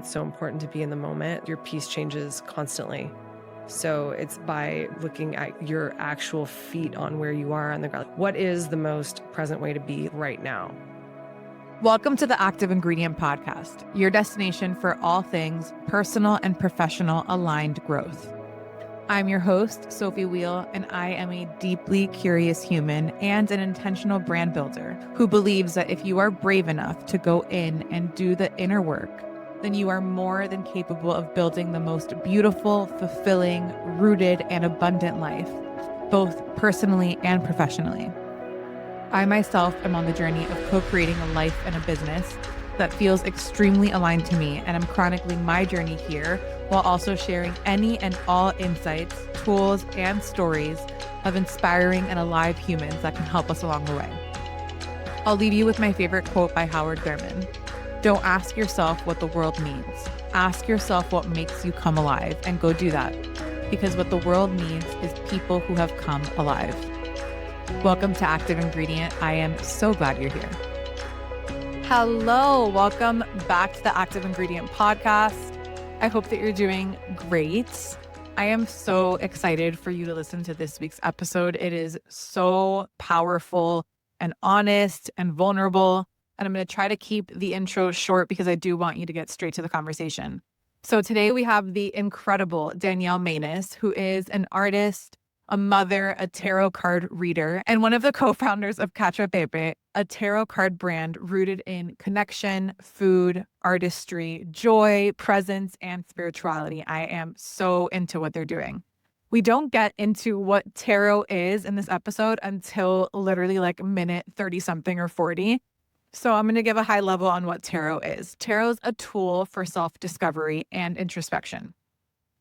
It's so important to be in the moment. Your piece changes constantly. So it's by looking at your actual feet on where you are on the ground. What is the most present way to be right now? Welcome to the Active Ingredient Podcast, your destination for all things personal and professional aligned growth. I'm your host, Sophie Wheel, and I am a deeply curious human and an intentional brand builder who believes that if you are brave enough to go in and do the inner work, then you are more than capable of building the most beautiful, fulfilling, rooted, and abundant life, both personally and professionally. I myself am on the journey of co-creating a life and a business that feels extremely aligned to me, and I'm chronicling my journey here while also sharing any and all insights, tools, and stories of inspiring and alive humans that can help us along the way. I'll leave you with my favorite quote by Howard Thurman. Don't ask yourself what the world needs. Ask yourself what makes you come alive, and go do that. Because what the world needs is people who have come alive. Welcome to Active Ingredient. I am so glad you're here. Hello, welcome back to the Active Ingredient Podcast. I hope that you're doing great. I am so excited for you to listen to this week's episode. It is so powerful and honest and vulnerable. And I'm going to try to keep the intro short because I do want you to get straight to the conversation. So today we have the incredible Danielle Mainas, who is an artist, a mother, a tarot card reader, and one of the co-founders of Cacio Pepe, a tarot card brand rooted in connection, food, artistry, joy, presence, and spirituality. I am so into what they're doing. We don't get into what tarot is in this episode until literally like minute 30 something or 40. So I'm going to give a high level on what tarot is. Tarot is a tool for self-discovery and introspection.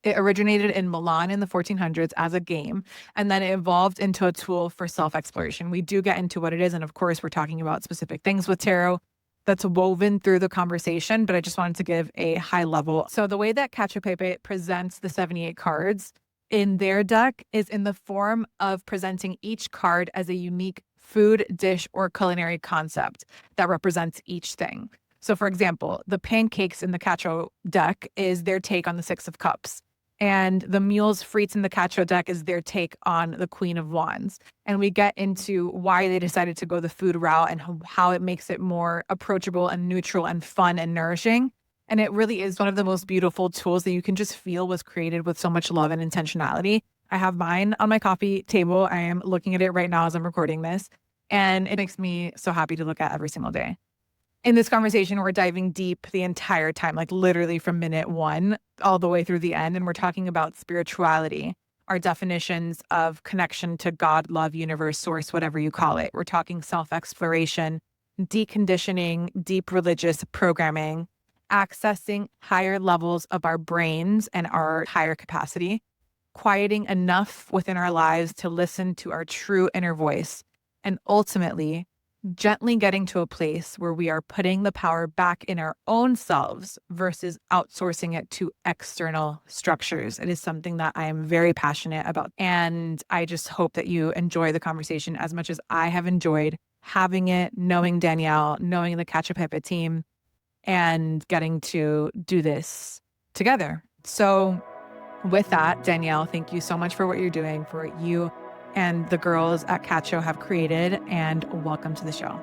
It originated in Milan in the 1400s as a game, and then it evolved into a tool for self-exploration. We do get into what it is, and of course, we're talking about specific things with tarot that's woven through the conversation, but I just wanted to give a high level. So the way that Cacio Pepe presents the 78 cards in their deck is in the form of presenting each card as a unique food, dish, or culinary concept that represents each thing. So for example, the pancakes in the Cacio deck is their take on the Six of Cups. And the moules, frites in the Cacio deck is their take on the Queen of Wands. And we get into why they decided to go the food route and how it makes it more approachable and neutral and fun and nourishing. And it really is one of the most beautiful tools that you can just feel was created with so much love and intentionality. I have mine on my coffee table. I am looking at it right now as I'm recording this, and it makes me so happy to look at every single day. In this conversation, we're diving deep the entire time, like literally from minute one all the way through the end. And we're talking about spirituality, our definitions of connection to God, love, universe, source, whatever you call it. We're talking self-exploration, deconditioning, deep religious programming, accessing higher levels of our brains and our higher capacity, quieting enough within our lives to listen to our true inner voice, and ultimately gently getting to a place where we are putting the power back in our own selves versus outsourcing it to external structures. It is something that I am very passionate about. And I just hope that you enjoy the conversation as much as I have enjoyed having it, knowing Danielle, knowing the Cacio Pepe team, and getting to do this together. So with that, Danielle, thank you so much for what you're doing, for what you and the girls at Cacio have created, and welcome to the show.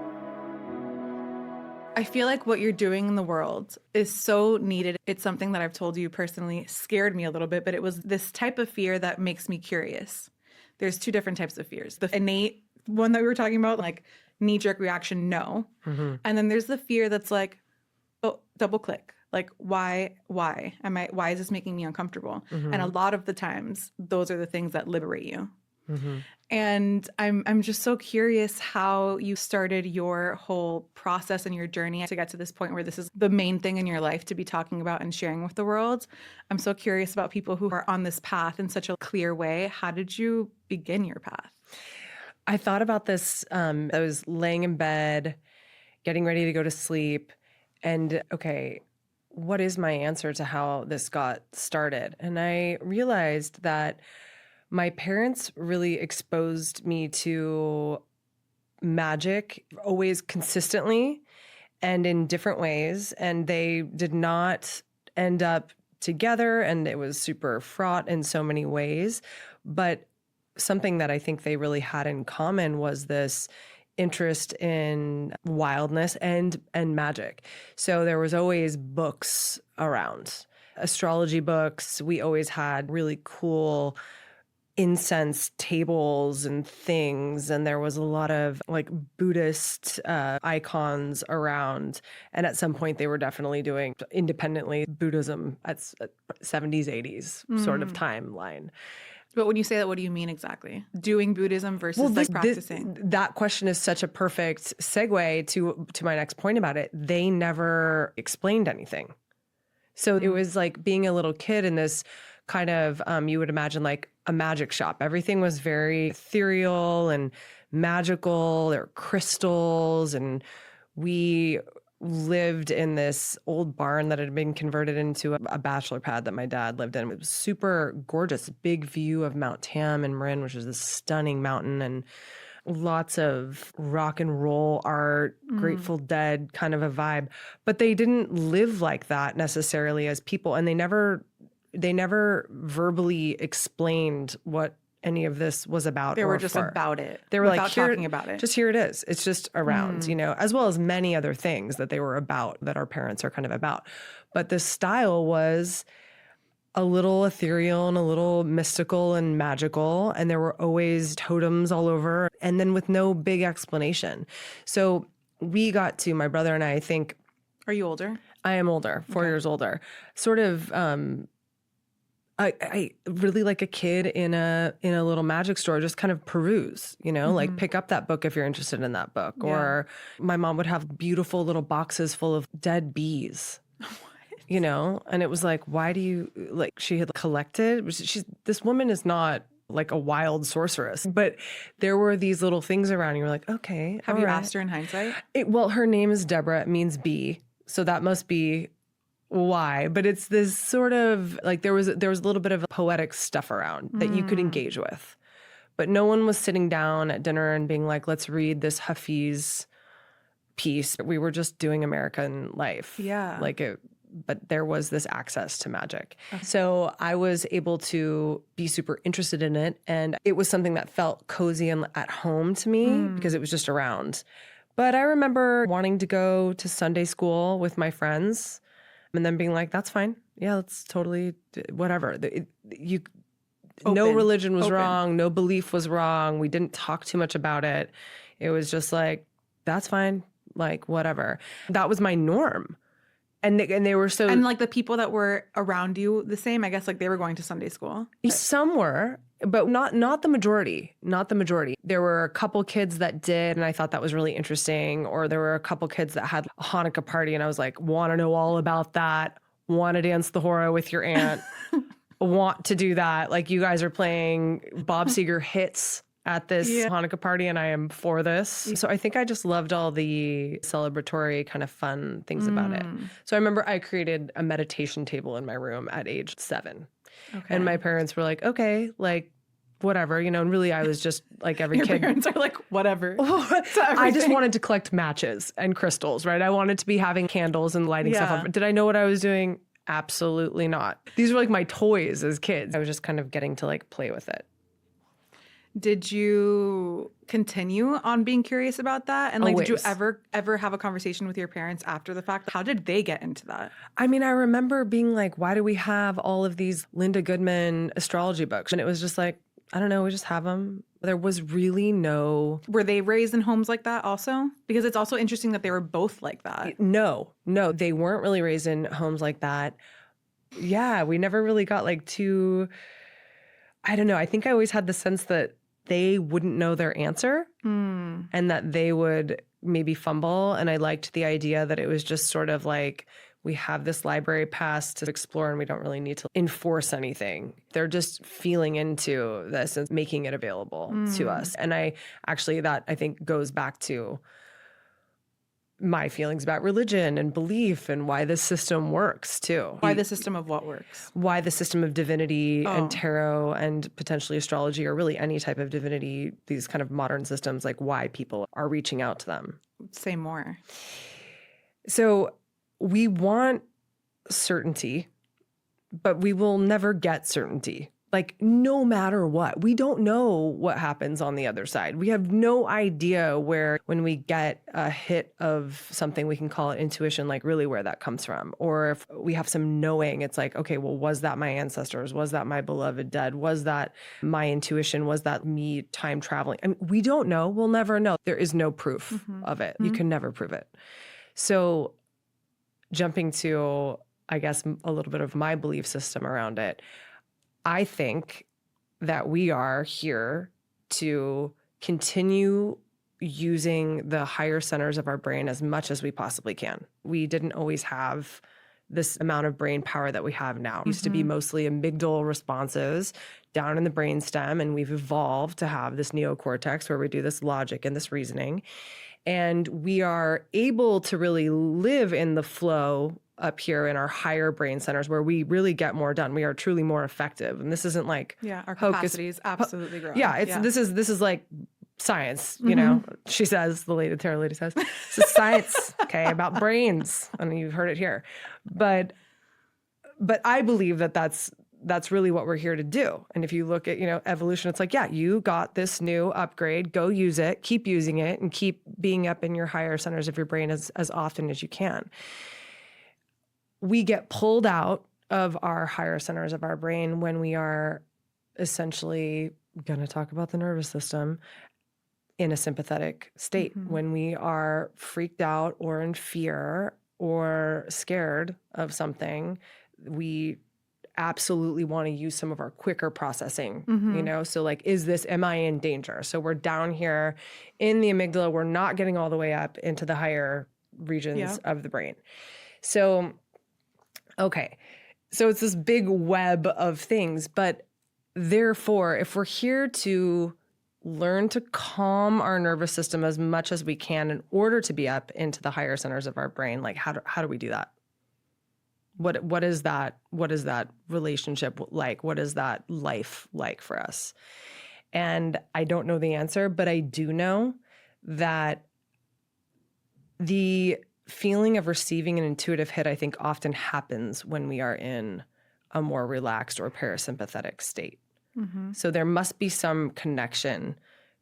I feel like what you're doing in the world is so needed. It's something that I've told you personally scared me a little bit, but it was this type of fear that makes me curious. There's two different types of fears. The innate one that we were talking about, like knee-jerk reaction, no. Mm-hmm. And then there's the fear that's like, oh, double click. Like, why is this making me uncomfortable? Mm-hmm. And a lot of the times, those are the things that liberate you. Mm-hmm. And I'm just so curious how you started your whole process and your journey to get to this point where this is the main thing in your life to be talking about and sharing with the world. I'm so curious about people who are on this path in such a clear way. How did you begin your path? I thought about this. I was laying in bed, getting ready to go to sleep, and okay, what is my answer to how this got started? And I realized that my parents really exposed me to magic always consistently and in different ways. And they did not end up together, and it was super fraught in so many ways. But something that I think they really had in common was this interest in wildness and magic. So there was always books around, astrology books. We always had really cool incense tables and things, and there was a lot of like Buddhist icons around. And at some point they were definitely doing independently Buddhism at 70s 80s sort of timeline. But when you say that, what do you mean exactly? Doing Buddhism versus like practicing? That question is such a perfect segue to my next point about it. They never explained anything. So it was like being a little kid in this kind of, you would imagine like a magic shop. Everything was very ethereal and magical. There were crystals, and we lived in this old barn that had been converted into a bachelor pad that my dad lived in. It was super gorgeous, big view of Mount Tam in Marin, which is this stunning mountain, and lots of rock and roll art, Grateful Dead kind of a vibe. But they didn't live like that necessarily as people, and they never verbally explained what any of this was about. They were just about it. They were without talking about it. Just here it is. It's just around, as well as many other things that they were about, that our parents are kind of about. But the style was a little ethereal and a little mystical and magical. And there were always totems all over, and then with no big explanation. So we got to, my brother and I think. Are you older? I am older, 4 years older. Sort of, I really like a kid in a little magic store, just kind of peruse, like pick up that book if you're interested in that book. Yeah. Or my mom would have beautiful little boxes full of dead bees, and it was like, why do you, like, she had collected, this woman is not like a wild sorceress, but there were these little things around. You were like, okay. Have you asked her in hindsight? Well, her name is Deborah. It means bee. So that must be why, but it's this sort of like there was a little bit of poetic stuff around that you could engage with, but no one was sitting down at dinner and being like, let's read this Hafiz piece. We were just doing American life. Yeah. But there was this access to magic. Okay. So I was able to be super interested in it, and it was something that felt cozy and at home to me because it was just around. But I remember wanting to go to Sunday school with my friends, and then being like, that's fine. Yeah, that's totally whatever. No religion was wrong. No belief was wrong. We didn't talk too much about it. It was just like, that's fine. Like, whatever. That was my norm. And they were so... And like the people that were around you, the same, I guess, like they were going to Sunday school. Some were, but not the majority. Not the majority. There were a couple kids that did, and I thought that was really interesting. Or there were a couple kids that had a Hanukkah party, and I was like, want to know all about that. Want to dance the hora with your aunt. Want to do that. Like, you guys are playing Bob Seger hits at this Hanukkah party, and I am for this. So I think I just loved all the celebratory kind of fun things about it. So I remember I created a meditation table in my room at age 7. Okay. And my parents were like, okay, like, whatever, and really I was just like every kid. Your parents are like, whatever. I just wanted to collect matches and crystals, right? I wanted to be having candles and lighting stuff up. Did I know what I was doing? Absolutely not. These were like my toys as kids. I was just kind of getting to like play with it. Did you continue on being curious about that? And like, Always. Did you ever have a conversation with your parents after the fact? How did they get into that? I mean, I remember being like, why do we have all of these Linda Goodman astrology books? And it was just like, I don't know, we just have them. There was really no... Were they raised in homes like that also? Because it's also interesting that they were both like that. No, they weren't really raised in homes like that. Yeah, we never really got like too... I don't know. I think I always had the sense that they wouldn't know their answer and that they would maybe fumble. And I liked the idea that it was just sort of like, we have this library pass to explore and we don't really need to enforce anything. They're just feeling into this and making it available to us. And that I think goes back to my feelings about religion and belief and why this system works too. Why the system of what works? Why the system of divinity and tarot and potentially astrology, or really any type of divinity, these kind of modern systems, like why people are reaching out to them. Say more. So we want certainty, but we will never get certainty. Like, no matter what, we don't know what happens on the other side. We have no idea when we get a hit of something, we can call it intuition, like really where that comes from. Or if we have some knowing, it's like, okay, well, was that my ancestors? Was that my beloved dead? Was that my intuition? Was that me time traveling? I mean, we don't know. We'll never know. There is no proof of it. You can never prove it. So jumping to, I guess, a little bit of my belief system around it, I think that we are here to continue using the higher centers of our brain as much as we possibly can. We didn't always have this amount of brain power that we have now. It used to be mostly amygdala responses down in the brainstem, and we've evolved to have this neocortex where we do this logic and this reasoning. And we are able to really live in the flow up here in our higher brain centers where we really get more done. We are truly more effective. And this isn't like our capacities absolutely grow. Yeah, this is like science, you know. She says, the tarot lady says, this is science, okay, about brains. I mean, you've heard it here. But I believe that that's really what we're here to do. And if you look at, evolution, it's like, yeah, you got this new upgrade, go use it, keep using it, and keep being up in your higher centers of your brain as often as you can. We get pulled out of our higher centers of our brain when we are essentially going to talk about the nervous system in a sympathetic state, when we are freaked out or in fear or scared of something. We absolutely want to use some of our quicker processing, So like, am I in danger? So we're down here in the amygdala. We're not getting all the way up into the higher regions of the brain. So, okay. So it's this big web of things, but therefore, if we're here to learn to calm our nervous system as much as we can in order to be up into the higher centers of our brain, like how do we do that? What is that relationship like? What is that life like for us? And I don't know the answer, but I do know that the feeling of receiving an intuitive hit, I think, often happens when we are in a more relaxed or parasympathetic state. So there must be some connection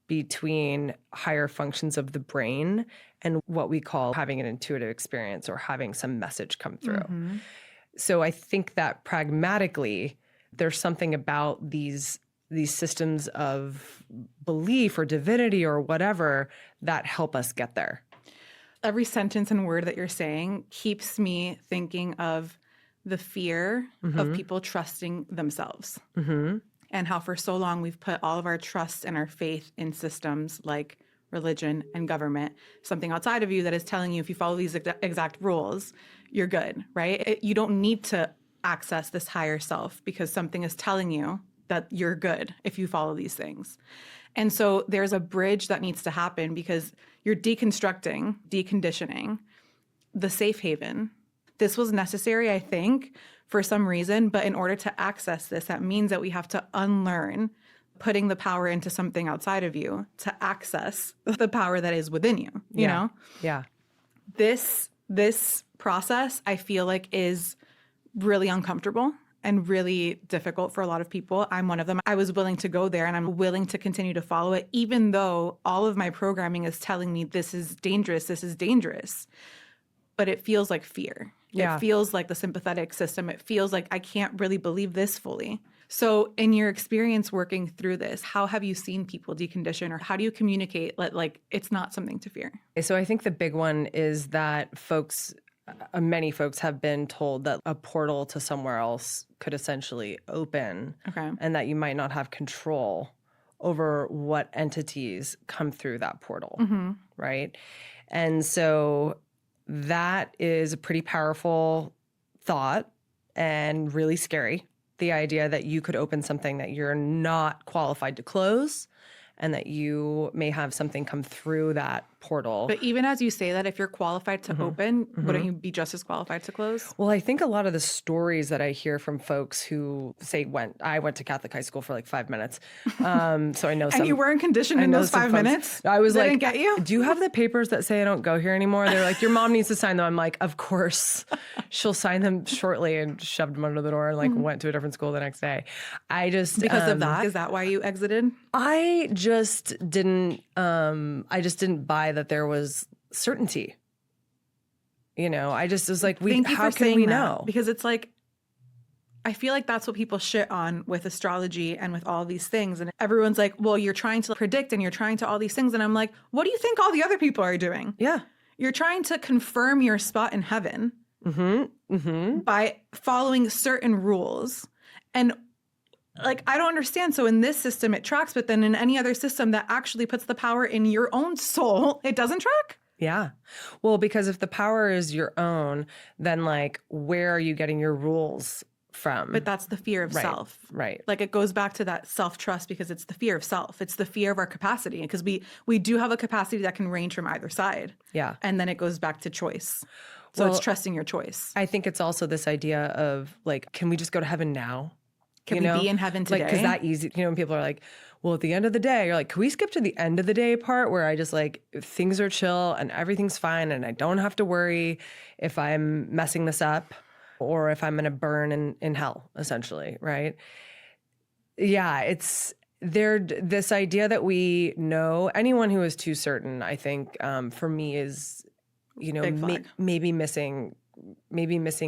between higher functions of the brain and what we call having an intuitive experience or having some message come through. So I think that pragmatically, there's something about these systems of belief or divinity or whatever that help us get there. Every sentence and word that you're saying keeps me thinking of the fear of people trusting themselves. And how for so long we've put all of our trust and our faith in systems like religion and government, something outside of you that is telling you if you follow these exact rules, you're good, right? You don't need to access this higher self because something is telling you that you're good if you follow these things. And so there's a bridge that needs to happen because you're deconstructing, deconditioning the safe haven. This was necessary, I think, for some reason, but in order to access this, that means that we have to unlearn putting the power into something outside of you to access the power that is within you, you know? Yeah. This process, I feel like, is really uncomfortable and really difficult for a lot of people. I'm one of them. I was willing to go there and I'm willing to continue to follow it, even though all of my programming is telling me this is dangerous, but it feels like fear. Yeah. It feels like the sympathetic system. It feels like I can't really believe this fully. So in your experience working through this, how have you seen people decondition, or how do you communicate like it's not something to fear? So I think the big one is that many folks have been told that a portal to somewhere else could essentially open, and that you might not have control over what entities come through that portal, right? And so that is a pretty powerful thought and really scary. The idea that you could open something that you're not qualified to close and that you may have something come through that portal. But even as you say that, if you're qualified to open, wouldn't you be just as qualified to close? Well, I think a lot of the stories that I hear from folks who say I went to Catholic high school for like 5 minutes. So I know some. And you weren't conditioned in those 5 minutes? I was They like, didn't get you? do you have the papers that say I don't go here anymore? They're like, your mom needs to sign them. I'm like, of course. She'll sign them shortly, and shoved them under the door and like went to a different school the next day. I just Because of that? Is that why you exited? I just didn't buy that there was certainty. You know, I just was like, how can we know? Because it's like, I feel like that's what people shit on with astrology and with all these things. And everyone's like, well, you're trying to predict and you're trying to all these things. And I'm like, what do you think all the other people are doing? Yeah. You're trying to confirm your spot in heaven by following certain rules. And like, I don't understand. So in this system, it tracks, but then in any other system that actually puts the power in your own soul, it doesn't track? Yeah. Well, because if the power is your own, then like, where are you getting your rules from? But that's the fear of self. Right. Like, it goes back to that self-trust, because it's the fear of self. It's the fear of our capacity, because we do have a capacity that can range from either side. Yeah. And then it goes back to choice. So it's trusting your choice. I think it's also this idea of like, can we just go to heaven now? Can we be in heaven today? Like, because that easy, you know, when people are like, well, at the end of the day, you're like, can we skip to the end of the day part where I just like, things are chill and everything's fine and I don't have to worry if I'm messing this up or if I'm going to burn in hell, essentially, right? Yeah, it's this idea that we know. Anyone who is too certain, I think, for me is, you know, maybe missing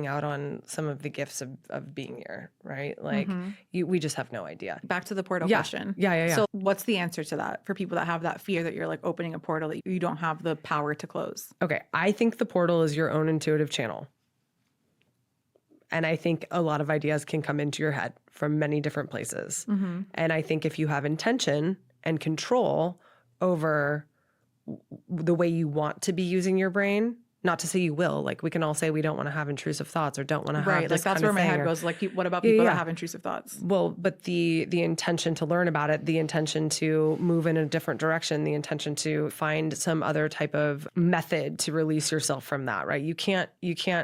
out on some of the gifts of being here, right? Like, we just have no idea. Back to the portal question. Yeah. So what's the answer to that for people that have that fear that you're like opening a portal that you don't have the power to close? Okay, I think the portal is your own intuitive channel. And I think a lot of ideas can come into your head from many different places. And I think if you have intention and control over the way you want to be using your brain, not to say you will, like we can all say we don't want to have intrusive thoughts or don't want to have this like that's kind where of my thing, head goes. Like, what about people that have intrusive thoughts? Well, but the intention to learn about it, the intention to move in a different direction, the intention to find some other type of method to release yourself from that, right? You can't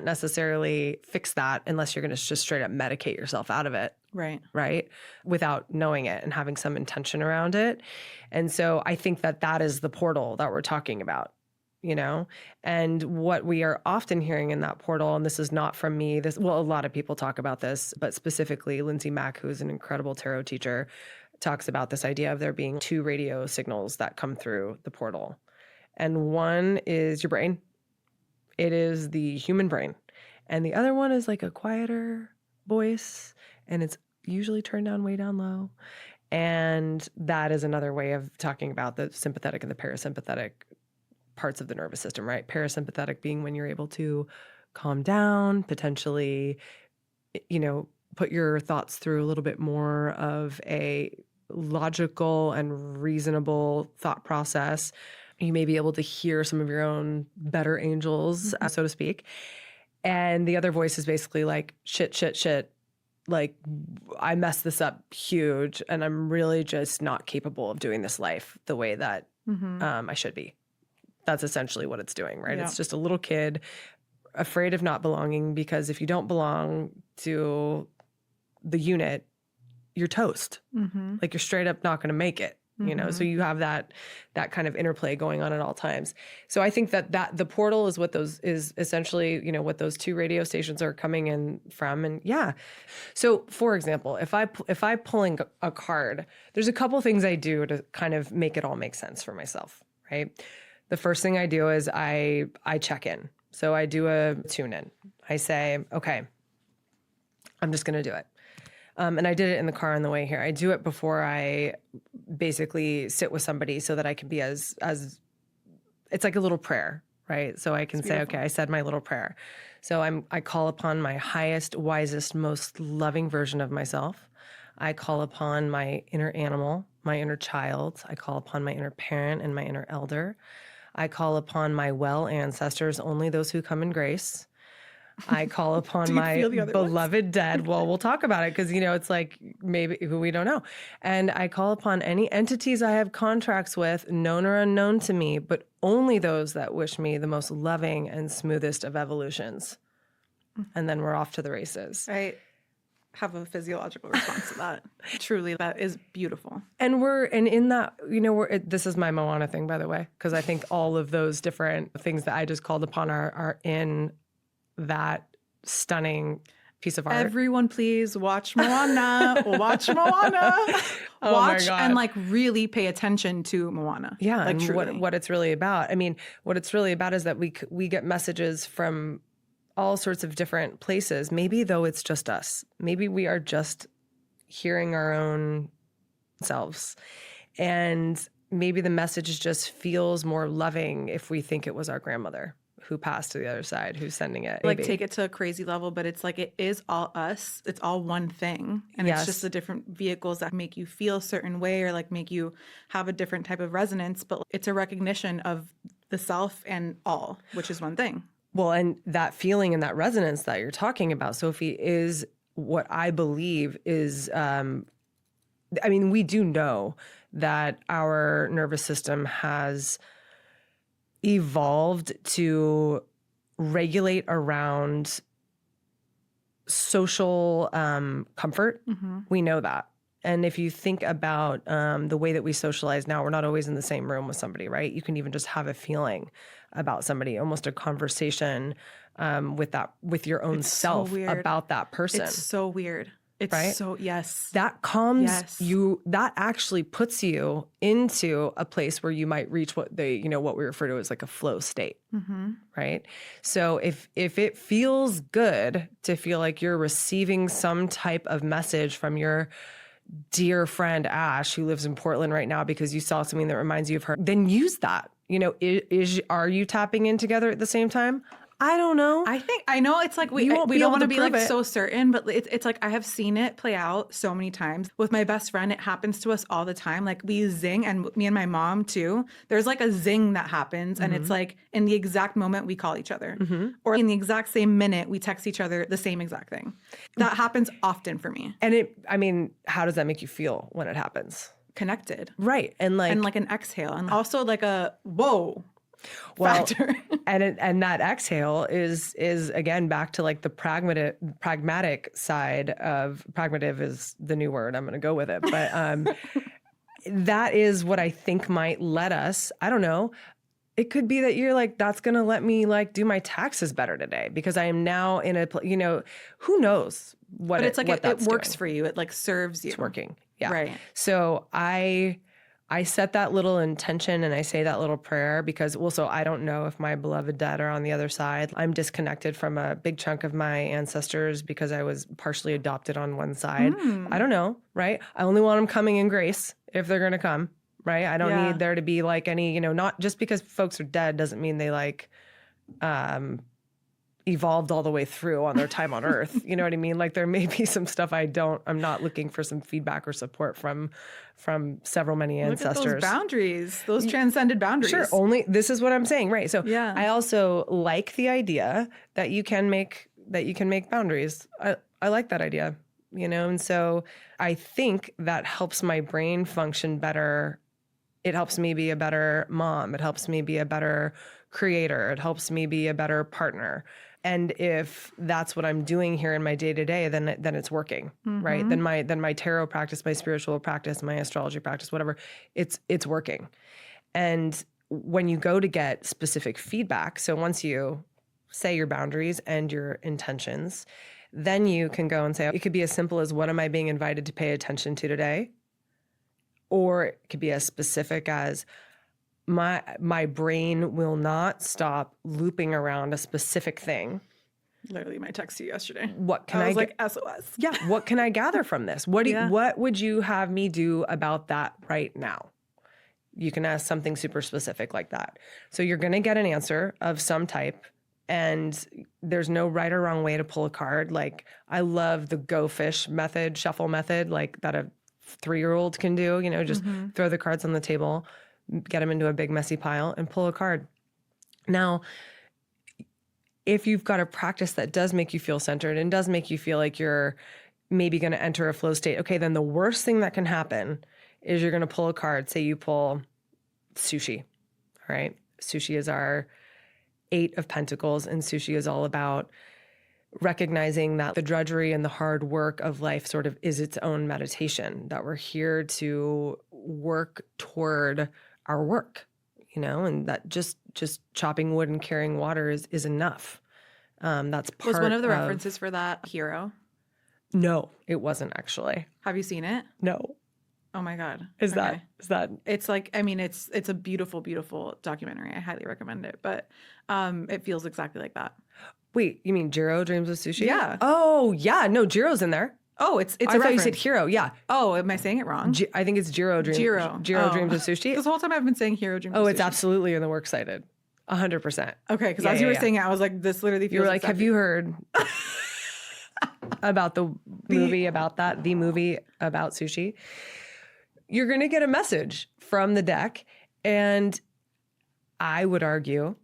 necessarily fix that unless you're going to just straight up medicate yourself out of it. Right. Without knowing it and having some intention around it. And so I think that is the portal that we're talking about, you know, and what we are often hearing in that portal, and this is not from me, a lot of people talk about this, but specifically Lindsay Mack, who is an incredible tarot teacher, talks about this idea of there being 2 radio signals that come through the portal. And one is your brain. It is the human brain. And the other one is like a quieter voice, and it's usually turned down way down low. And that is another way of talking about the sympathetic and the parasympathetic parts of the nervous system, right? Parasympathetic being when you're able to calm down, potentially, you know, put your thoughts through a little bit more of a logical and reasonable thought process. You may be able to hear some of your own better angels, so to speak. And the other voice is basically like, shit. Like, I messed this up huge and I'm really just not capable of doing this life the way that I should be. That's essentially what it's doing, right? Yeah. It's just a little kid afraid of not belonging, because if you don't belong to the unit, you're toast. Like, you're straight up not going to make it, you know? So you have that kind of interplay going on at all times. So I think that the portal is is essentially, you know, what those 2 radio stations are coming in from. And yeah. So for example, if I'm pulling a card, there's a couple things I do to kind of make it all make sense for myself, right? The first thing I do is I check in. So I do a tune in. I say, okay, I'm just going to do it. And I did it in the car on the way here. I do it before I basically sit with somebody so that I can be as it's like a little prayer, right? So I can say, okay, I said my little prayer. So I call upon my highest, wisest, most loving version of myself. I call upon my inner animal, my inner child. I call upon my inner parent and my inner elder. I call upon my well ancestors, only those who come in grace. I call upon Do you my feel the other ones? beloved dead. Well, we'll talk about it because, it's like maybe who we don't know. And I call upon any entities I have contracts with, known or unknown to me, but only those that wish me the most loving and smoothest of evolutions. And then we're off to the races. I have a physiological response to that. Truly, that is beautiful. And in that, this is my Moana thing, by the way, because I think all of those different things that I just called upon are in that stunning piece of art. Everyone, please watch Moana. Watch Moana. Oh Watch my God. and really pay attention to Moana. Yeah, and truly. what it's really about. I mean, what it's really about is that we get messages from all sorts of different places. Maybe though it's just us. Maybe we are just hearing our own selves. And maybe the message just feels more loving if we think it was our grandmother who passed to the other side, who's sending it. Maybe. Take it to a crazy level, but it's it is all us. It's all one thing. And Yes. it's just the different vehicles that make you feel a certain way or make you have a different type of resonance. But it's a recognition of the self and all, which is one thing. Well, and that feeling and that resonance that you're talking about, Sophie, is what I believe is, we do know that our nervous system has evolved to regulate around social comfort. Mm-hmm. We know that. And if you think about the way that we socialize now, we're not always in the same room with somebody, right? You can even just have a feeling about somebody, almost a conversation with your own self about that person. It's so weird. It's right? so, yes. That calms you, that actually puts you into a place where you might reach what we refer to as a flow state, right? So if it feels good to feel like you're receiving some type of message from your dear friend Ash, who lives in Portland right now because you saw something that reminds you of her, then use that. Are you tapping in together at the same time? I don't know. I know it's we don't want to be so certain, but it's I have seen it play out so many times. With my best friend, it happens to us all the time. We zing, and me and my mom too. There's a zing that happens, and it's in the exact moment we call each other, or in the exact same minute we text each other the same exact thing. That happens often for me. And how does that make you feel when it happens? Connected. Right. And an exhale, and also a whoa. Well, factor. and that exhale is again back to the pragmatic side of pragmative is the new word. I'm going to go with it, but that is what I think might let us. I don't know. It could be that you're that's going to let me do my taxes better today because I am now in a who knows what. But it works for you. It serves you. It's working. Yeah. Right. So I set that little intention and I say that little prayer because so I don't know if my beloved dead are on the other side. I'm disconnected from a big chunk of my ancestors because I was partially adopted on one side. I don't know, right? I only want them coming in grace if they're going to come, right? I don't need there to be any, not just because folks are dead doesn't mean they evolved all the way through on their time on Earth. You know what I mean? There may be some stuff I'm not looking for some feedback or support from many ancestors. Look at those boundaries, those transcended boundaries. Sure. This is what I'm saying. Right. So yeah. I also like the idea that you can make boundaries. I like that idea, and so I think that helps my brain function better. It helps me be a better mom. It helps me be a better creator. It helps me be a better partner. And if that's what I'm doing here in my day-to-day, then it's working, right? Then my tarot practice, my spiritual practice, my astrology practice, whatever, it's working. And when you go to get specific feedback, so once you say your boundaries and your intentions, then you can go and say, it could be as simple as what am I being invited to pay attention to today? Or it could be as specific as my brain will not stop looping around a specific thing. Literally my text to you yesterday. What can I was SOS. Yeah. What can I gather from this? What would you have me do about that right now? You can ask something super specific like that. So you're going to get an answer of some type, and there's no right or wrong way to pull a card. I love the go fish method, shuffle method, that a 3-year-old can do, just throw the cards on the table, get them into a big messy pile and pull a card. Now, if you've got a practice that does make you feel centered and does make you feel like you're maybe going to enter a flow state, okay, then the worst thing that can happen is you're going to pull a card. Say you pull sushi, all right? Sushi is our 8 of Pentacles, and sushi is all about recognizing that the drudgery and the hard work of life sort of is its own meditation, that we're here to work toward our work, and that just chopping wood and carrying water is enough. That's part Was one of the references for that Hero? No, it wasn't actually. Have you seen it? No. Oh my God. Is that? It's like, I mean, it's a beautiful, beautiful documentary. I highly recommend it, but it feels exactly like that. Wait, you mean Jiro Dreams of Sushi? Yeah. Oh, yeah. No, Jiro's in there. Oh, it's I thought you said Hero. Yeah. Oh, am I saying it wrong? I think it's Jiro Dreams. Jiro Dreams of Sushi. This whole time I've been saying Hero Dreams of Oh, Sushi. it's absolutely in the works cited. 100%. Okay, because as you were saying it, I was like, this literally feels You were like, exactly. have you heard about the movie about sushi? You're going to get a message from the deck. And I would argue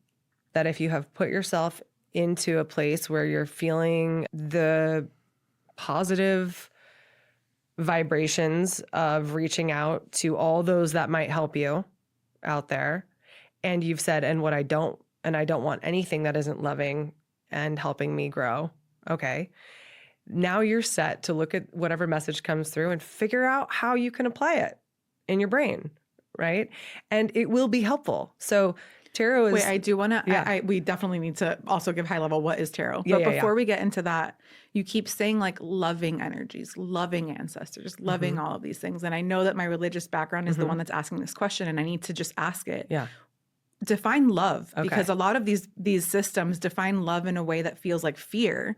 that if you have put yourself into a place where you're feeling the positive vibrations of reaching out to all those that might help you out there, and you've said, and I don't want anything that isn't loving and helping me grow. Okay. Now you're set to look at whatever message comes through and figure out how you can apply it in your brain, right? And it will be helpful. So tarot is... Wait, I do want to... Yeah. We definitely need to also give high level what is tarot. Yeah, but before we get into that, you keep saying like loving energies, loving ancestors, loving all of these things. And I know that my religious background is the one that's asking this question, and I need to just ask it. Yeah. Define love, Okay. because a lot of these systems define love in a way that feels like fear.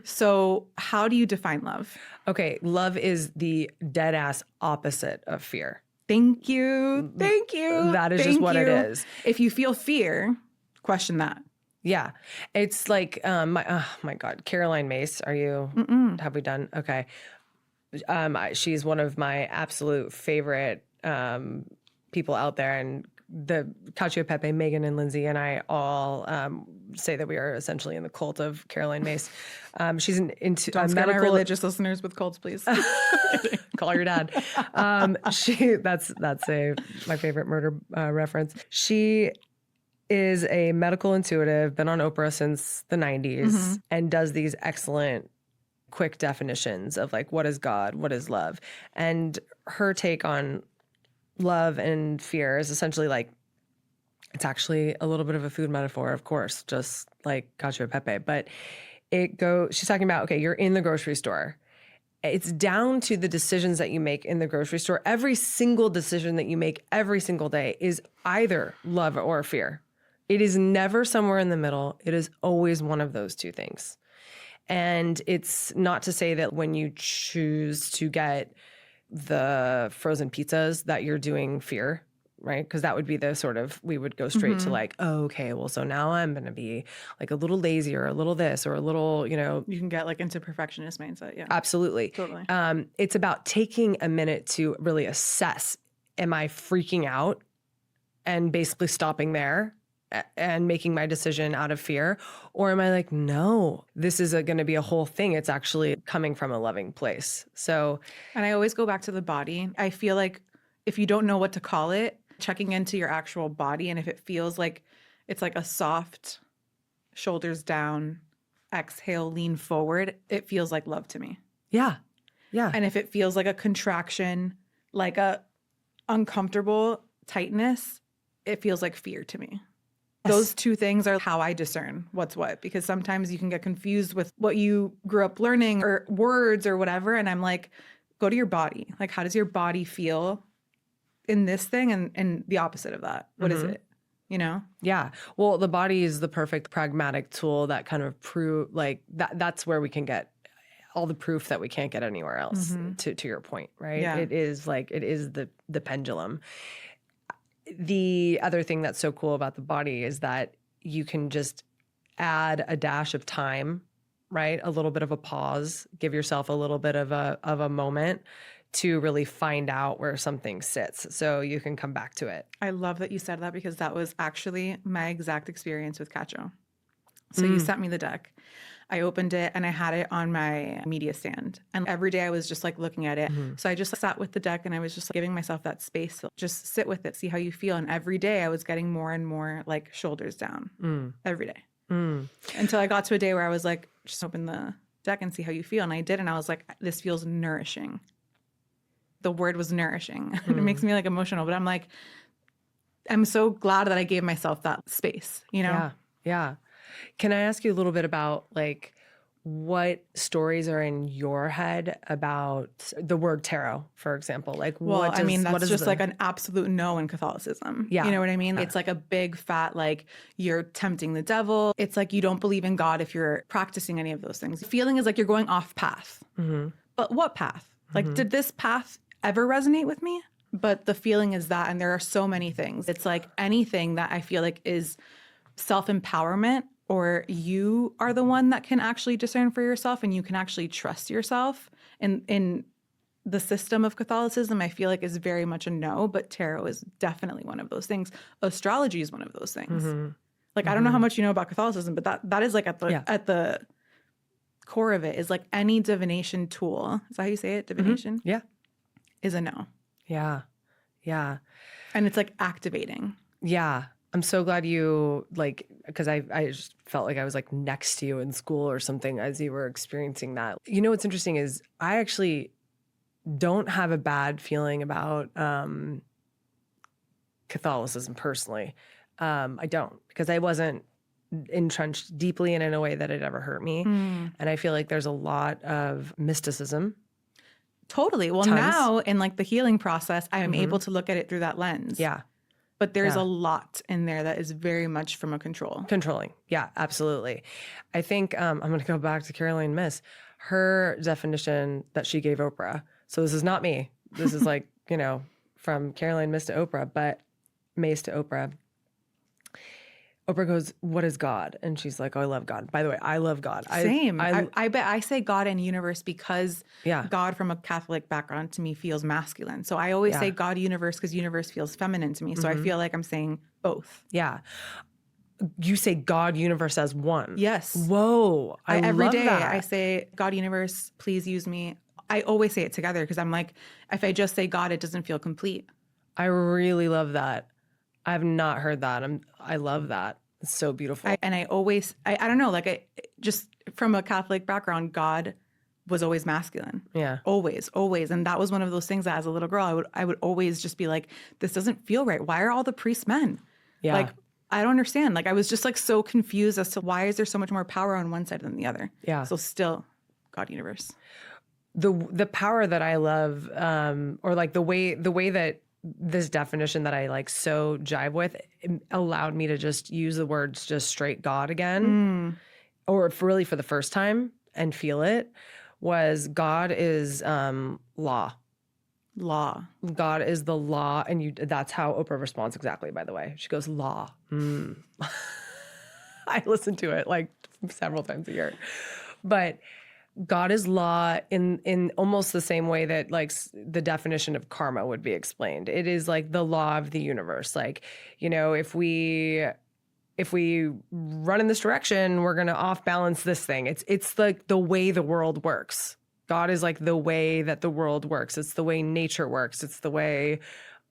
So how do you define love? Okay. Love is the dead ass opposite of fear. Thank you. Thank you. That is just what it is. If you feel fear, question that. Yeah. It's like, my God, Caroline Mace, have we done? Okay. She's one of my absolute favorite people out there, and the Cacio, Pepe, Megan, and Lindsay and I all say that we are essentially in the cult of Caroline Mace. She's into Don't scare my medical religious listeners with cults, please. Call your dad. That's my favorite murder reference. She is a medical intuitive, been on Oprah since the 90s, and does these excellent quick definitions of like, what is God, what is love? And her take on love and fear is essentially like, it's actually a little bit of a food metaphor, of course, just like Cacio e Pepe, but she's talking about, okay, you're in the grocery store. It's down to the decisions that you make in the grocery store. Every single decision that you make every single day is either love or fear. It is never somewhere in the middle. It is always one of those two things. And it's not to say that when you choose to get the frozen pizzas that you're doing fear, right? Because that would be the sort of, we would go straight to like, oh, okay, well, so now I'm going to be like a little lazy or a little this or a little, You can get like into perfectionist mindset. Yeah. Absolutely. Totally. It's about taking a minute to really assess, am I freaking out? And basically stopping there and making my decision out of fear? Or am I like, no, this is going to be a whole thing. It's actually coming from a loving place. So, and I always go back to the body. I feel like if you don't know what to call it, checking into your actual body, and if it feels like it's like a soft shoulders down, exhale, lean forward, it feels like love to me. yeah. Yeah. And if it feels like a contraction, like a uncomfortable tightness, it feels like fear to me. Those two things are how I discern what's what, because sometimes you can get confused with what you grew up learning or words or whatever. And I'm like, go to your body. Like, how does your body feel in this thing and the opposite of that? What is it? Yeah. Well, the body is the perfect pragmatic tool that kind of prove like that's where we can get all the proof that we can't get anywhere else, to your point, right? Yeah. It is the pendulum. The other thing that's so cool about the body is that you can just add a dash of time, right? A little bit of a pause, give yourself a little bit of a moment to really find out where something sits so you can come back to it. I love that you said that, because that was actually my exact experience with Cacio. So you sent me the deck. I opened it and I had it on my media stand. And every day I was just like looking at it. So I just sat with the deck and I was just giving myself that space to just sit with it, see how you feel. And every day I was getting more and more like shoulders down every day. Until I got to a day where I was like, just open the deck and see how you feel. And I did. And I was like, this feels nourishing. The word was nourishing. It makes me like emotional, but I'm like, I'm so glad that I gave myself that space, you know? Yeah. Yeah. Can I ask you a little bit about like what stories are in your head about the word tarot, for example? Like, well, I mean, that's just like an absolute no in Catholicism. Yeah. You know what I mean? It's like a big fat, like you're tempting the devil. It's like you don't believe in God if you're practicing any of those things. Feeling is like you're going off path. But what path? Like, did this path ever resonate with me? But the feeling is that, and there are so many things. It's like anything that I feel like is self-empowerment, or you are the one that can actually discern for yourself and you can actually trust yourself. In the system of Catholicism, I feel like is very much a no, but tarot is definitely one of those things. Astrology is one of those things. Like, I don't know how much you know about Catholicism, but that is like at the core of it is like any divination tool. Is that how you say it? Divination? Yeah. Is a no. Yeah. Yeah. And it's like activating. Yeah. I'm so glad you like, because I just felt like I was like next to you in school or something as you were experiencing that. You know, what's interesting is I actually don't have a bad feeling about Catholicism personally. I don't, because I wasn't entrenched deeply in a way that it ever hurt me. And I feel like there's a lot of mysticism. Totally. Well, now in like the healing process, I am able to look at it through that lens. Yeah. But there's a lot in there that is very much from a controlling. Yeah, absolutely. I think I'm going to go back to Caroline Myss. Her definition that she gave Oprah. So this is not me. This is like, you know, from Caroline Myss to Oprah, but Mace to Oprah. Oprah goes, "What is God?" And she's like, "Oh, I love God." By the way, I love God. Same. I bet I say God and universe because Yeah. God from a Catholic background to me feels masculine. So I always say God universe because universe feels feminine to me. So I feel like I'm saying both. Yeah. You say God universe as one. Yes. Whoa. Every love day that. I say God universe, please use me. I always say it together because I'm like, if I just say God, it doesn't feel complete. I really love that. I've not heard that. I love that. It's so beautiful. I always, I don't know, like I just from a Catholic background, God was always masculine. Yeah. Always. And that was one of those things that as a little girl, I would always just be like, this doesn't feel right. Why are all the priests men? Yeah. Like, I don't understand. Like, I was just like so confused as to why is there so much more power on one side than the other? Yeah. So still, God universe. The power that I love, or like the way that this definition that I like so jive with allowed me to just use the words just straight God again, or really for the first time and feel it, was God is law. God is the law. And that's how Oprah responds exactly, by the way. She goes, law. I listen to it like several times a year. But God is law in almost the same way that like the definition of karma would be explained. It is like the law of the universe. Like, you know, if we run in this direction, we're going to off balance this thing. It's like the way the world works. God is like the way that the world works. It's the way nature works. It's the way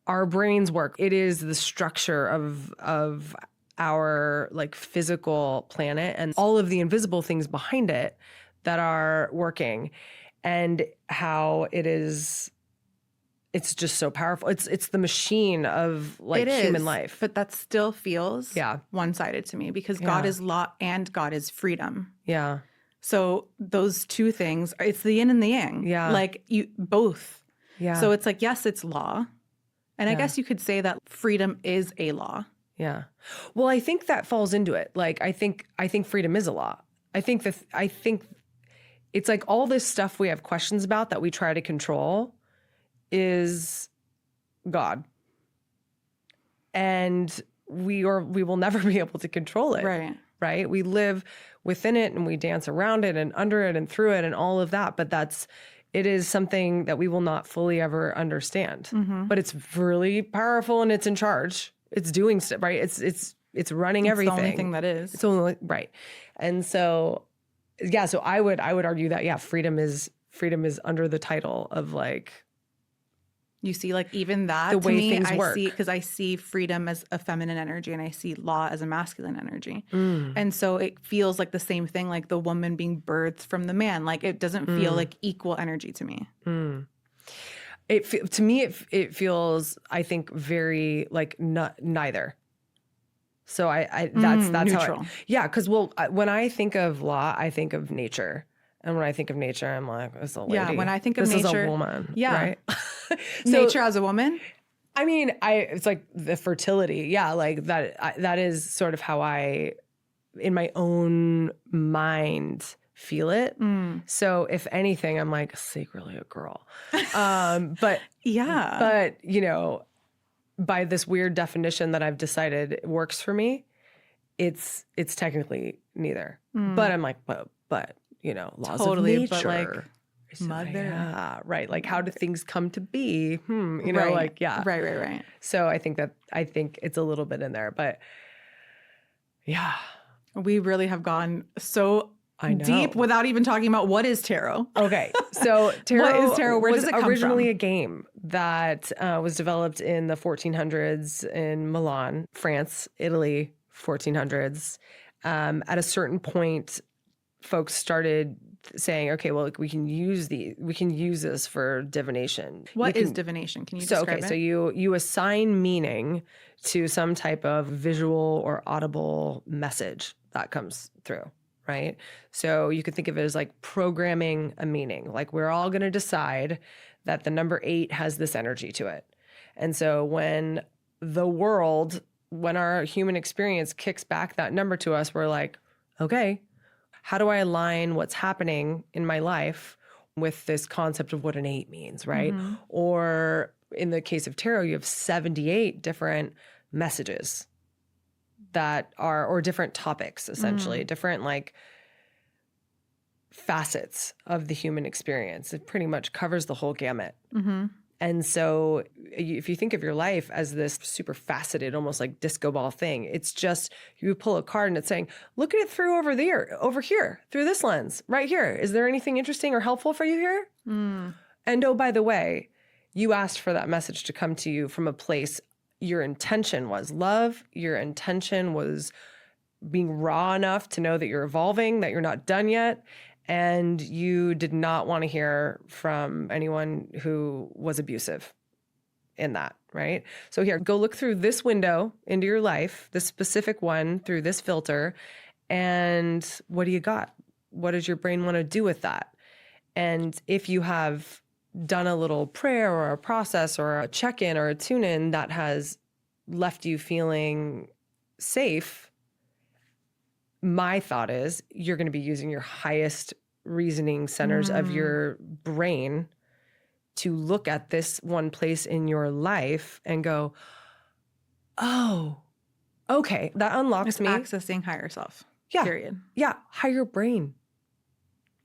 our brains work. It is the structure of our like physical planet and all of the invisible things behind it that are working, and how it's just so powerful. It's the machine of like human life. But that still feels one-sided to me because God is law and God is freedom. Yeah. So those two things, it's the yin and the yang. Yeah. Like you both. Yeah. So it's like, yes, it's law. And I guess you could say that freedom is a law. Yeah. Well, I think that falls into it. Like, I think freedom is a law. I think it's like all this stuff we have questions about that we try to control is God. And we will never be able to control it. Right? We live within it and we dance around it and under it and through it and all of that. But it is something that we will not fully ever understand. But it's really powerful and it's in charge. It's doing stuff, right? It's it's running It's everything. the only thing that is. It's only right. And so, yeah, so I would argue that, yeah, freedom is under the title of like You see, like even that the to way me, things I work. see, because I see freedom as a feminine energy and I see law as a masculine energy. Mm. And so it feels like the same thing, like the woman being birthed from the man. Like it doesn't feel like equal energy to me. Mm. To me, it feels, I think, very like neither. So that's neutral. how yeah, because when I think of law, I think of nature. And when I think of nature, I'm like, it's a lady. Yeah, when I think of this nature, is a woman, yeah. right? Nature as a woman? I mean, it's like the fertility. Yeah, like that is sort of how I, in my own mind, feel it. So if anything, I'm like secretly a girl. But Yeah. but you know, by this weird definition that I've decided works for me, it's technically neither. But I'm like, but you know, laws Totally, of nature. but like mother. Yeah, right. Like how do things come to be? You know, Right. like, yeah. Right. So I think it's a little bit in there, but yeah. We really have gone so I know. deep without even talking about what is tarot. Okay, so tarot, What is tarot? Where was does it come originally from? a game that was developed in the 1400s in Milan, France, Italy, 1400s. At a certain point, folks started saying, okay, well, we can use this for divination. What is divination? Can you describe it? So you assign meaning to some type of visual or audible message that comes through, right? So you could think of it as like programming a meaning. Like we're all going to decide that the number 8 has this energy to it. And so when our human experience kicks back that number to us, we're like, okay, how do I align what's happening in my life with this concept of what an 8 means, right? Or in the case of tarot, you have 78 different messages that are, or different topics, essentially, different like facets of the human experience. It pretty much covers the whole gamut. And so if you think of your life as this super faceted, almost like disco ball thing, it's just you pull a card and it's saying, look at it through over here, through this lens, right here. Is there anything interesting or helpful for you here? And oh, by the way, you asked for that message to come to you from a place, your intention was love, your intention was being raw enough to know that you're evolving, that you're not done yet. And you did not want to hear from anyone who was abusive in that, right? So here, go look through this window into your life, this specific one, through this filter, and what do you got? What does your brain want to do with that? And if you have done a little prayer or a process or a check-in or a tune-in that has left you feeling safe, my thought is you're going to be using your highest reasoning centers of your brain to look at this one place in your life and go, oh, okay, that unlocks It's me. accessing higher self. Yeah. Period. Yeah. Higher brain.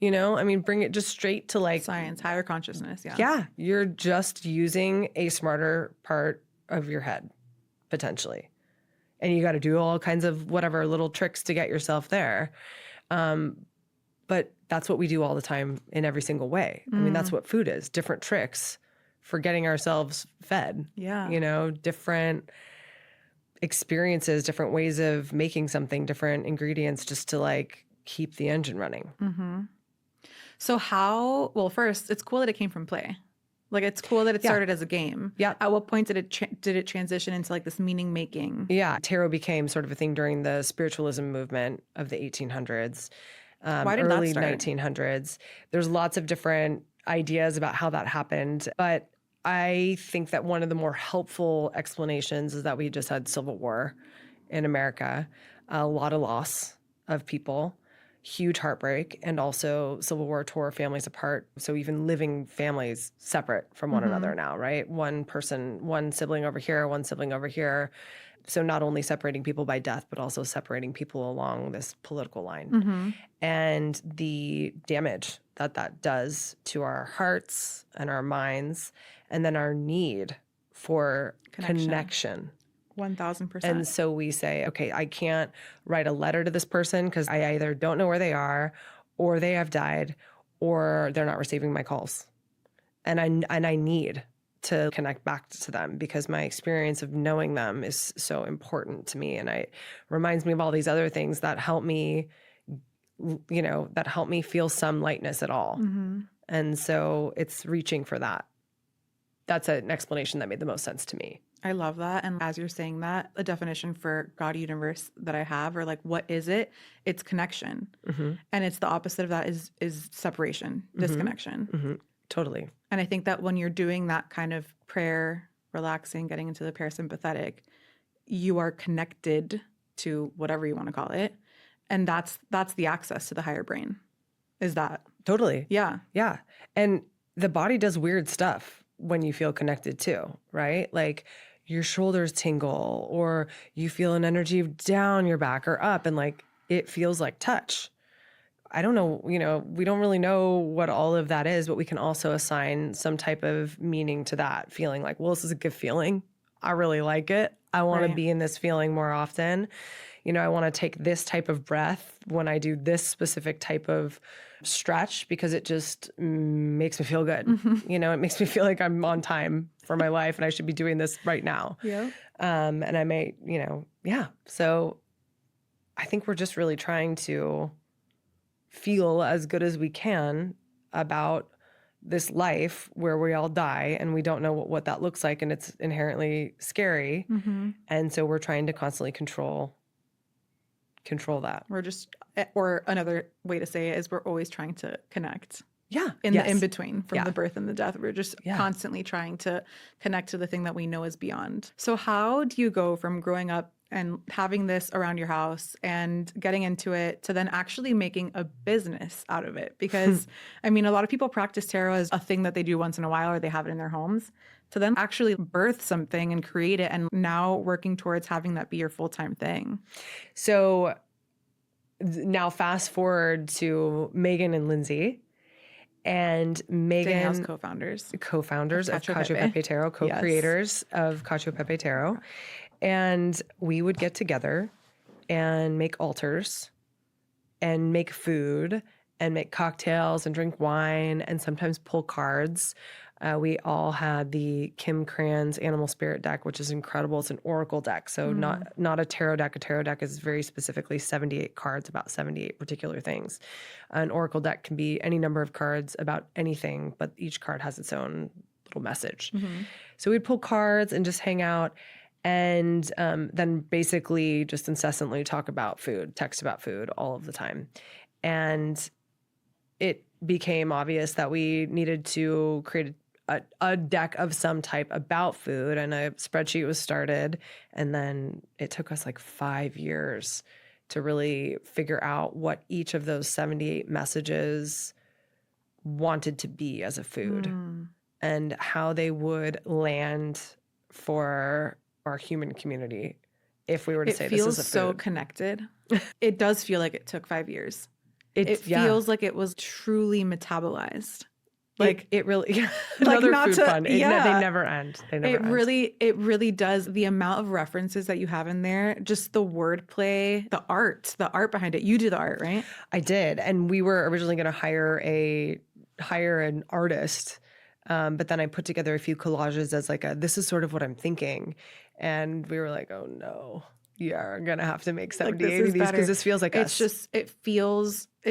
You know, I mean, bring it just straight to like Science, higher consciousness. Yeah. Yeah. You're just using a smarter part of your head, potentially. And you got to do all kinds of whatever little tricks to get yourself there. But that's what we do all the time in every single way. I mean, that's what food is, different tricks for getting ourselves fed. Yeah. You know, different experiences, different ways of making something, different ingredients just to like keep the engine running. So first, it's cool that it came from play. Like it's cool that it started as a game. Yeah. At what point did it transition into like this meaning making? Yeah. Tarot became sort of a thing during the spiritualism movement of the 1800s, Why did that early start? 1900s. There's lots of different ideas about how that happened. But I think that one of the more helpful explanations is that we just had civil war in America, a lot of loss of people, huge heartbreak, and also Civil War tore families apart. So even living families separate from one another now, right? One person, one sibling over here, one sibling over here. So not only separating people by death, but also separating people along this political line. And the damage that does to our hearts and our minds, and then our need for connection 1000%. And so we say, okay, I can't write a letter to this person because I either don't know where they are, or they have died, or they're not receiving my calls. And I need to connect back to them because my experience of knowing them is so important to me. And it reminds me of all these other things that help me, that help me feel some lightness at all. Mm-hmm. And so it's reaching for that. That's an explanation that made the most sense to me. I love that. And as you're saying that, a definition for God universe that I have, or like, what is it? It's connection. Mm-hmm. And it's the opposite of that is separation, disconnection. Mm-hmm. Totally. And I think that when you're doing that kind of prayer, relaxing, getting into the parasympathetic, you are connected to whatever you want to call it. And that's the access to the higher brain. Is that? Totally. Yeah. Yeah. And the body does weird stuff when you feel connected too, right? Like your shoulders tingle, or you feel an energy down your back or up, and like it feels like touch. I don't know, we don't really know what all of that is, but we can also assign some type of meaning to that feeling, like, well, this is a good feeling. I really like it. I want to be in this feeling more often. I want to take this type of breath when I do this specific type of stretch because it just makes me feel good. Mm-hmm. It makes me feel like I'm on time for my life and I should be doing this right now. Yeah. And I may, yeah. So I think we're just really trying to feel as good as we can about this life where we all die and we don't know what that looks like, and it's inherently scary. Mm-hmm. And so we're trying to constantly control that. We're just, or another way to say it is we're always trying to connect. Yeah. The in-between from Yeah. the birth and the death. We're just constantly trying to connect to the thing that we know is beyond. So how do you go from growing up and having this around your house and getting into it to then actually making a business out of it? Because a lot of people practice tarot as a thing that they do once in a while, or they have it in their homes, to then actually birth something and create it, and now working towards having that be your full-time thing. So now fast forward to Megan and Lindsay. And Megan, Danielle's co-founders of Cacio Pepe Tarot, co-creators of Cacio Pepe Tarot. And we would get together and make altars and make food and make cocktails and drink wine and sometimes pull cards. We all had the Kim Cran's Animal Spirit deck, which is incredible. It's an oracle deck, so not a tarot deck. A tarot deck is very specifically 78 cards about 78 particular things. An oracle deck can be any number of cards about anything, but each card has its own little message. Mm-hmm. So we'd pull cards and just hang out, and then basically just incessantly talk about food, text about food all of the time. And it became obvious that we needed to create a deck of some type about food, and a spreadsheet was started. And then it took us like 5 years to really figure out what each of those 78 messages wanted to be as a food and how they would land for our human community if we were to say this is a food. It feels so connected. It does feel like it took 5 years. It feels like it was truly metabolized. Like it really, another food pun. They never end. It really does. The amount of references that you have in there, just the wordplay, the art behind it. You do the art, right? I did. And we were originally going to hire an artist. But then I put together a few collages as like this is sort of what I'm thinking. And we were like, oh no, you're going to have to make 78 of these because this feels like us. It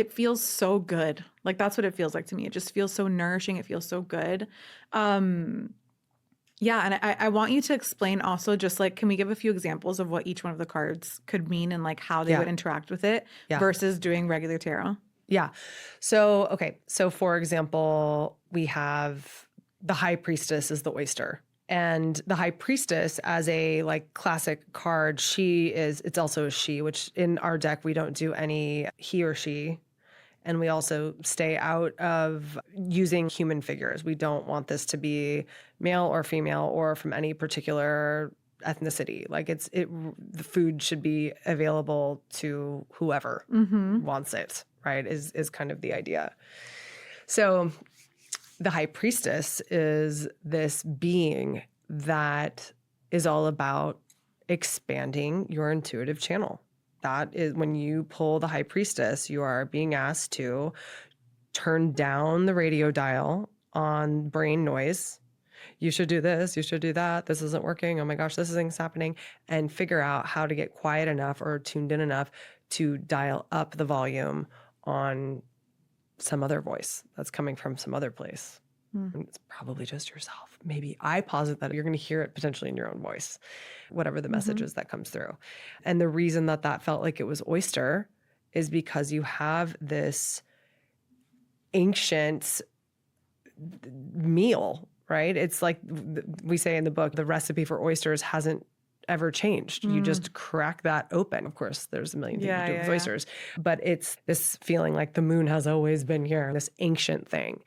feels so good. Like that's what it feels like to me. It just feels so nourishing. It feels so good. And I want you to explain also just like, can we give a few examples of what each one of the cards could mean and like how they would interact with it versus doing regular tarot? Yeah. So, okay. So for example, we have the High Priestess is the oyster. And the High Priestess as a like classic card, it's also a she, which in our deck, we don't do any he or she. And we also stay out of using human figures. We don't want this to be male or female or from any particular ethnicity. Like the food should be available to whoever wants it, right? Is kind of the idea. So the High Priestess is this being that is all about expanding your intuitive channel. That is when you pull the high priestess, you are being asked to turn down the radio dial on brain noise. You should do this, you should do that. This isn't working. Oh my gosh, this isn't happening. And figure out how to get quiet enough or tuned in enough to dial up the volume on some other voice that's coming from some other place. It's probably just yourself. Maybe I posit that you're going to hear it potentially in your own voice, whatever the message is that comes through. And the reason that that felt like it was oyster is because you have this ancient meal, right? It's like we say in the book, the recipe for oysters hasn't ever changed. You just crack that open. Of course, there's a million things to do with oysters, but it's this feeling like the moon has always been here, this ancient thing.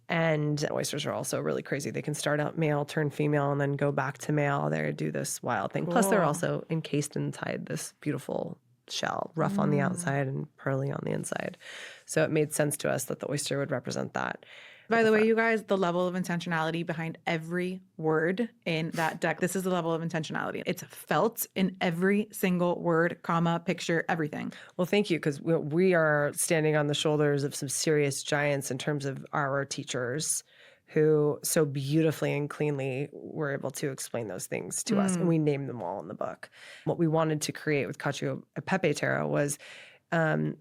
And oysters are also really crazy. They can start out male, turn female, and then go back to male. They do this wild thing. Cool. Plus, they're also encased inside this beautiful shell, rough on the outside and pearly on the inside. So it made sense to us that the oyster would represent that. By the way, you guys, the level of intentionality behind every word in that deck, this is the level of intentionality. It's felt in every single word, comma, picture, everything. Well, thank you, because we are standing on the shoulders of some serious giants in terms of our teachers who so beautifully and cleanly were able to explain those things to us. And we named them all in the book. What we wanted to create with Cacio Pepe Tarot was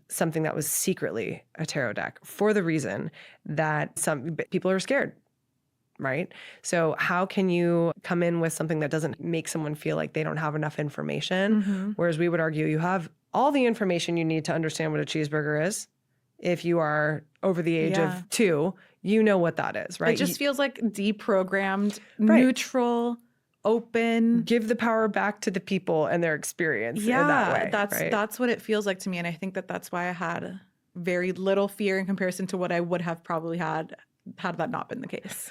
something that was secretly a tarot deck for the reason that some people are scared, right? So how can you come in with something that doesn't make someone feel like they don't have enough information? Whereas we would argue you have all the information you need to understand what a cheeseburger is. If you are over the age of 2, you know what that is, right? It just feels like deprogrammed, neutral, open. Give the power back to the people and their experience in that way. That's what it feels like to me. And I think that that's why I had very little fear in comparison to what I would have probably had that not been the case.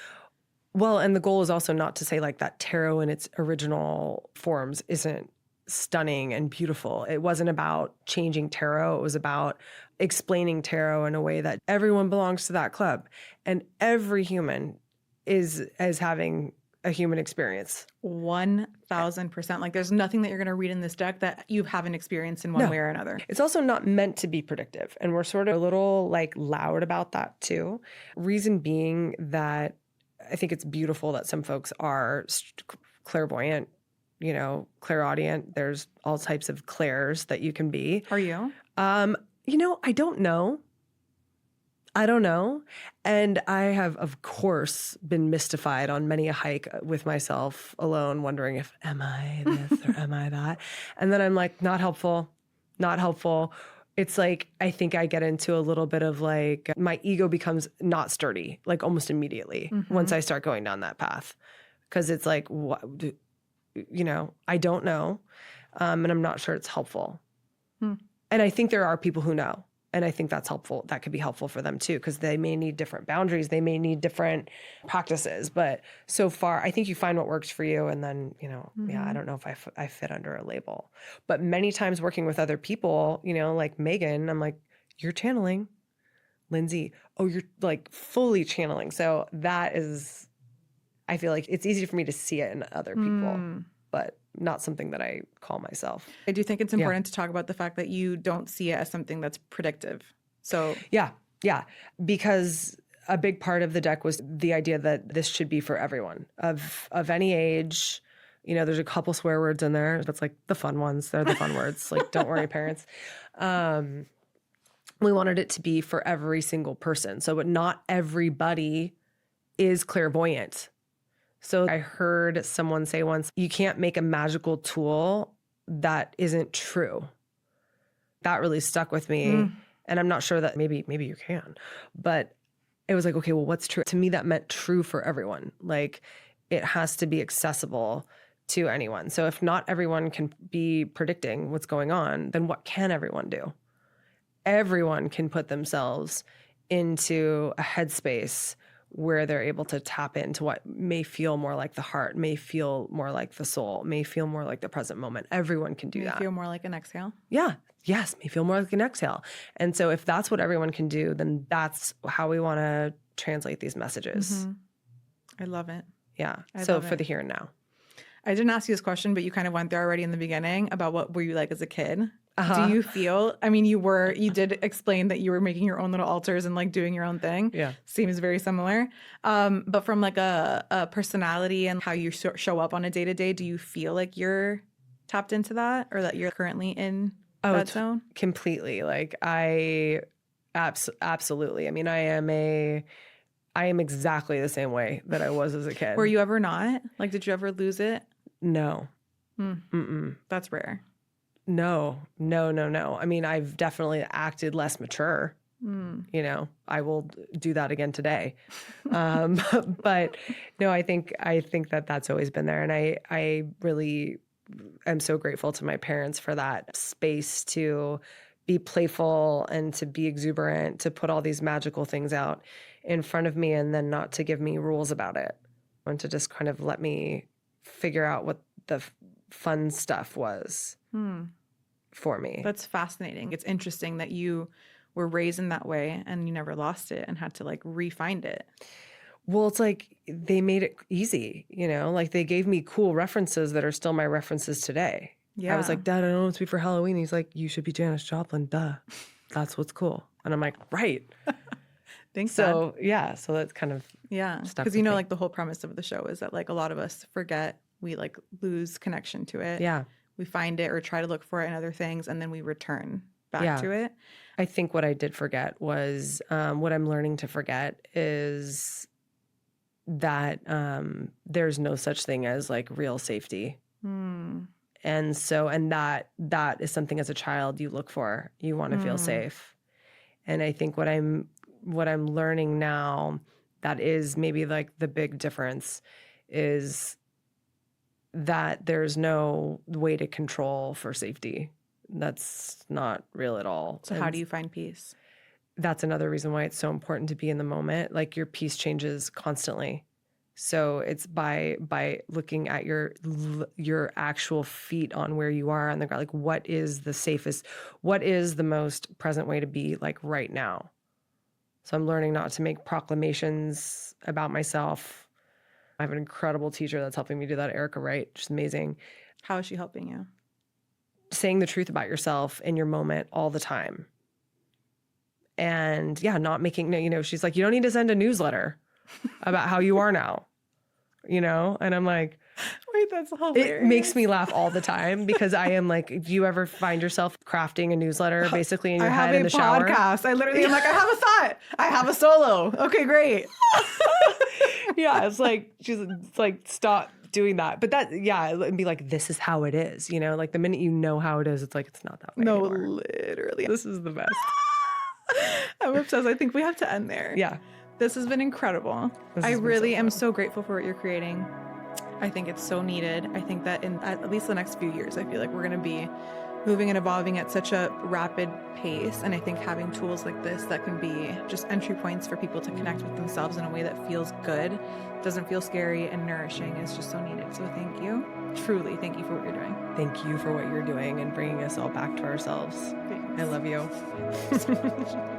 Well, and the goal is also not to say like that tarot in its original forms isn't stunning and beautiful. It wasn't about changing tarot. It was about explaining tarot in a way that everyone belongs to that club. And every human is having a human experience. 1,000%. Like there's nothing that you're going to read in this deck that you haven't experienced in one way or another. It's also not meant to be predictive. And we're sort of a little like loud about that too. Reason being that I think it's beautiful that some folks are clairvoyant, you know, clairaudient. There's all types of clairs that you can be. Are you? You know, I don't know. And I have, of course, been mystified on many a hike with myself alone, wondering if, am I this or am I that? And then I'm like, not helpful. It's like, I think I get into a little bit of like, my ego becomes not sturdy, like almost immediately once I start going down that path. Because it's like, what, you know, I don't know. And I'm not sure it's helpful. And I think there are people who know. And I think that's helpful. That could be helpful for them too, because they may need different boundaries. They may need different practices. But so far, I think you find what works for you. And then, you know, I don't know if I fit under a label. But many times working with other people, you know, like Megan, I'm like, you're channeling. Lindsay, oh, you're like fully channeling. So that is, I feel like it's easy for me to see it in other people, but not something that I call myself. I do think it's important to talk about the fact that you don't see it as something that's predictive. So yeah, because a big part of the deck was the idea that this should be for everyone of any age. You know, there's a couple swear words in there. That's like the fun ones. They're the fun words. Like, don't worry, parents. We wanted it to be for every single person. So, but not everybody is clairvoyant. So I heard someone say once, you can't make a magical tool that isn't true. That really stuck with me. And I'm not sure that maybe you can, but it was like, okay, well, what's true? To me, that meant true for everyone. Like it has to be accessible to anyone. So if not everyone can be predicting what's going on, then what can everyone do? Everyone can put themselves into a headspace where they're able to tap into what may feel more like the heart, may feel more like the soul, may feel more like the present moment. Everyone can do that. May feel more like an exhale? Yeah. Yes, may feel more like an exhale. And so if that's what everyone can do, then that's how we want to translate these messages. I love it. Yeah. So for the here and now. I didn't ask you this question, but you kind of went there already in the beginning about what were you like as a kid? Uh-huh. Do you feel, I mean, you did explain that you were making your own little altars and like doing your own thing. Yeah. Seems very similar. But from like a personality and how you show up on a day to day, do you feel like you're tapped into that or that you're currently in that zone? Completely. Like absolutely. I mean, I am exactly the same way that I was as a kid. Were you ever not? Like, did you ever lose it? No. That's rare. No. I mean, I've definitely acted less mature. You know, I will do that again today. But no, I think that that's always been there. And I really am so grateful to my parents for that space to be playful and to be exuberant, to put all these magical things out in front of me and then not to give me rules about it and to just kind of let me figure out what the fun stuff was for me. That's fascinating. It's interesting that you were raised in that way and you never lost it and had to like re-find it. Well, it's like they made it easy, you know, like they gave me cool references that are still my references today. Yeah. I was like, Dad, I don't want to be for Halloween. He's like, you should be Janis Joplin. Duh. That's what's cool. And I'm like, right. Thanks. So, yeah. So that's kind of stuck because you know, with me. like the whole premise of the show is that like a lot of us forget, we like lose connection to it. Yeah. We find it or try to look for it in other things and then we return back to it. I think what I did forget was what I'm learning to forget is that there's no such thing as like real safety. And so, and that is something as a child you look for. You want to feel safe. And I think what I'm learning now that is maybe like the big difference is that there's no way to control for safety. That's not real at all. So how do you find peace? That's another reason why it's so important to be in the moment. Like your peace changes constantly. So it's by looking at your actual feet on where you are on the ground. Like what is the safest, what is the most present way to be like right now? So I'm learning not to make proclamations about myself. I have an incredible teacher that's helping me do that, Erica Wright. She's amazing. How is she helping you? Saying the truth about yourself in your moment all the time. And yeah, not making, you know, she's like, you don't need to send a newsletter about how you are now, you know? And I'm like, wait, that's hilarious. It makes me laugh all the time because I am like, do you ever find yourself crafting a newsletter basically in your head in the shower? Podcast. I literally am like, I have a thought. I have a solo. Okay, great. Yeah, it's like, she's like, stop doing that. But that, yeah, and be like, this is how it is, you know? Like the minute you know how it is, it's like, it's not that way anymore. Literally. This is the best. I'm obsessed. I think we have to end there. Yeah. This has been incredible. I really am so grateful for what you're creating. I think it's so needed. I think that in at least the next few years, I feel like we're going to be moving and evolving at such a rapid pace. And I think having tools like this that can be just entry points for people to connect with themselves in a way that feels good, doesn't feel scary and nourishing is just so needed. So thank you. Truly, thank you for what you're doing. Thank you for what you're doing and bringing us all back to ourselves. Thanks. I love you.